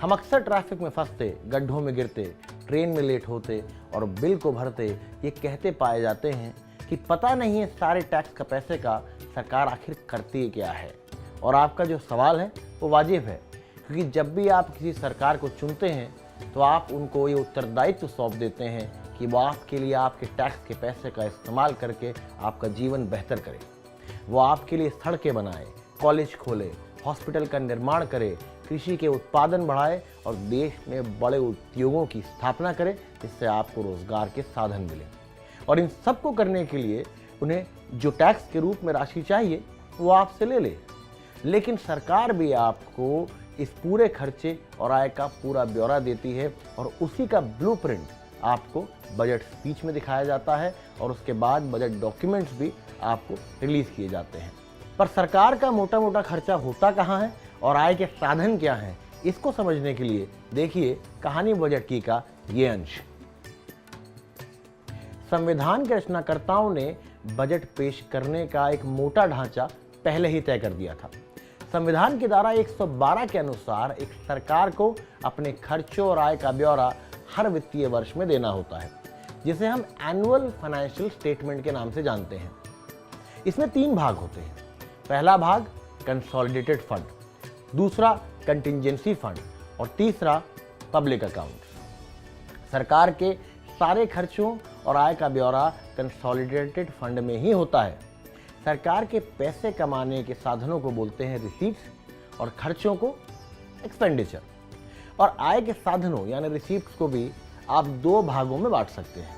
हम अक्सर ट्रैफिक में फंसते, गड्ढों में गिरते, ट्रेन में लेट होते और बिल को भरते ये कहते पाए जाते हैं कि पता नहीं है सारे टैक्स का पैसे का सरकार आखिर करती क्या है। और आपका जो सवाल है वो वाजिब है, क्योंकि जब भी आप किसी सरकार को चुनते हैं तो आप उनको ये उत्तरदायित्व सौंप देते हैं कि वो आपके लिए आपके टैक्स के पैसे का इस्तेमाल करके आपका जीवन बेहतर करे। वो आपके लिए सड़कें बनाए, कॉलेज खोले, हॉस्पिटल का निर्माण करे, कृषि के उत्पादन बढ़ाए और देश में बड़े उद्योगों की स्थापना करे, जिससे आपको रोजगार के साधन मिले। और इन सब को करने के लिए उन्हें जो टैक्स के रूप में राशि चाहिए वो आपसे ले ले। लेकिन सरकार भी आपको इस पूरे खर्चे और आय का पूरा ब्यौरा देती है और उसी का ब्लूप्रिंट आपको बजट स्पीच में दिखाया जाता है और उसके बाद बजट डॉक्यूमेंट्स भी आपको रिलीज किए जाते हैं। पर सरकार का मोटा मोटा खर्चा होता कहाँ है और आय के साधन क्या हैं, इसको समझने के लिए देखिए कहानी बजट की का ये अंश। संविधान के रचनाकर्ताओं ने बजट पेश करने का एक मोटा ढांचा पहले ही तय कर दिया था। संविधान की धारा 112 के अनुसार एक सरकार को अपने खर्चों और आय का ब्यौरा हर वित्तीय वर्ष में देना होता है, जिसे हम एनुअल फाइनेंशियल स्टेटमेंट के नाम से जानते हैं। इसमें 3 भाग होते हैं। पहला भाग कंसोलिडेटेड फंड, दूसरा कंटिंजेंसी फंड और तीसरा पब्लिक अकाउंट्स। सरकार के सारे खर्चों और आय का ब्यौरा कंसोलिडेटेड फंड में ही होता है। सरकार के पैसे कमाने के साधनों को बोलते हैं रिसीट्स और खर्चों को एक्सपेंडिचर। और आय के साधनों यानी रिसीट्स को भी आप 2 भागों में बांट सकते हैं,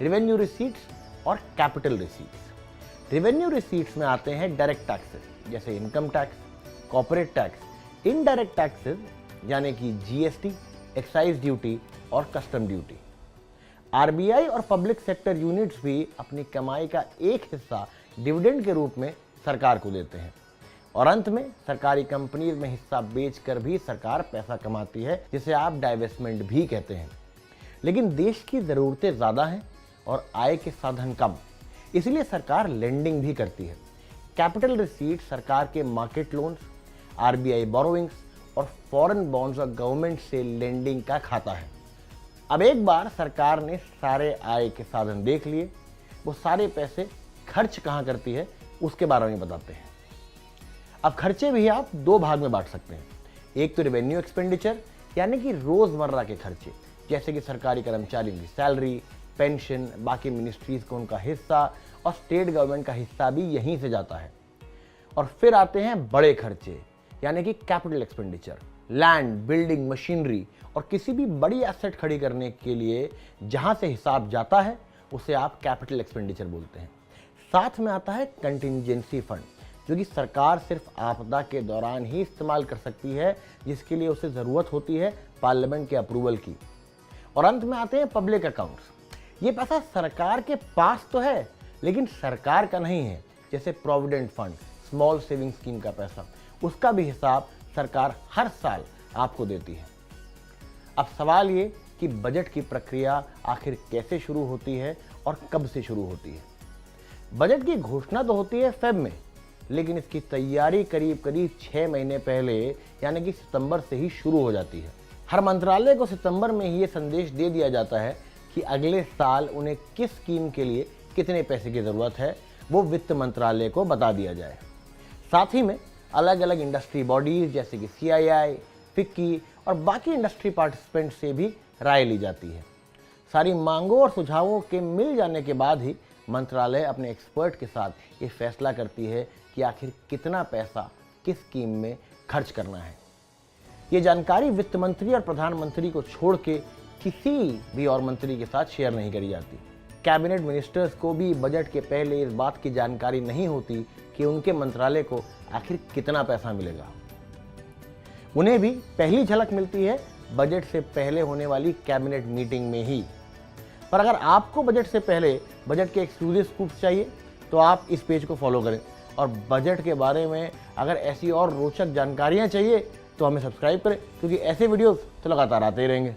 रेवेन्यू रिसीट्स और कैपिटल रिसीट्स। रेवेन्यू रिसीट्स में आते हैं डायरेक्ट टैक्सेस जैसे income tax, corporate tax, indirect taxes यानी कि जीएसटी, एक्साइज ड्यूटी और कस्टम ड्यूटी। आरबीआई और पब्लिक सेक्टर यूनिट्स भी अपनी कमाई का एक हिस्सा डिविडेंड के रूप में सरकार को देते हैं। और अंत में सरकारी कंपनी में हिस्सा बेचकर भी सरकार पैसा कमाती है, जिसे आप डाइवेस्टमेंट भी कहते हैं। लेकिन देश की ज़रूरतें ज़्यादा हैं और आय के साधन कम, इसलिए सरकार लेंडिंग भी करती है। कैपिटल रिसीट सरकार के मार्केट लोन्स, आरबीआई बोरोइंग्स और फॉरेन बॉन्ड्स और गवर्नमेंट से लेंडिंग का खाता है। अब एक बार सरकार ने सारे आय के साधन देख लिए, वो सारे पैसे खर्च कहाँ करती है उसके बारे में बताते हैं। अब खर्चे भी आप 2 भाग में बांट सकते हैं। एक तो रेवेन्यू एक्सपेंडिचर यानी कि रोजमर्रा के खर्चे, जैसे कि सरकारी कर्मचारियों की सैलरी, पेंशन, बाकी मिनिस्ट्रीज को उनका हिस्सा और स्टेट गवर्नमेंट का हिस्सा भी यहीं से जाता है। और फिर आते हैं बड़े खर्चे यानी कि capital expenditure, land, building, machinery और किसी भी बड़ी एसेट खड़ी करने के लिए जहां से हिसाब जाता है उसे आप कैपिटल एक्सपेंडिचर बोलते हैं। साथ में आता है कंटिंजेंसी फंड, जो कि सरकार सिर्फ आपदा के दौरान ही इस्तेमाल कर सकती है, जिसके लिए उसे ज़रूरत होती है पार्लियामेंट के अप्रूवल की। और अंत में आते हैं पब्लिक अकाउंट्स। ये पैसा सरकार के पास तो है लेकिन सरकार का नहीं है, जैसे provident fund, small saving scheme का पैसा, उसका भी हिसाब सरकार हर साल आपको देती है। अब सवाल ये कि बजट की प्रक्रिया आखिर कैसे शुरू होती है और कब से शुरू होती है। बजट की घोषणा तो होती है फ़ेब में, लेकिन इसकी तैयारी करीब 6 महीने पहले यानी कि सितंबर से ही शुरू हो जाती है। हर मंत्रालय को सितंबर में ही ये संदेश दे दिया जाता है कि अगले साल उन्हें किस स्कीम के लिए कितने पैसे की ज़रूरत है, वो वित्त मंत्रालय को बता दिया जाए। साथ ही में अलग अलग इंडस्ट्री बॉडीज जैसे कि CII, फिक्की और बाकी इंडस्ट्री पार्टिसिपेंट से भी राय ली जाती है। सारी मांगों और सुझावों के मिल जाने के बाद ही मंत्रालय अपने एक्सपर्ट के साथ ये फैसला करती है कि आखिर कितना पैसा किस स्कीम में खर्च करना है। ये जानकारी वित्त मंत्री और प्रधानमंत्री को छोड़ के किसी भी और मंत्री के साथ शेयर नहीं करी जाती। कैबिनेट मिनिस्टर्स को भी बजट के पहले इस बात की जानकारी नहीं होती कि उनके मंत्रालय को आखिर कितना पैसा मिलेगा। उन्हें भी पहली झलक मिलती है बजट से पहले होने वाली कैबिनेट मीटिंग में ही। पर अगर आपको बजट से पहले बजट के एक्सक्लूसिव स्कूप्स चाहिए तो आप इस पेज को फॉलो करें, और बजट के बारे में अगर ऐसी और रोचक जानकारियाँ चाहिए तो हमें सब्सक्राइब करें, क्योंकि ऐसे वीडियोस तो लगातार आते ही रहेंगे।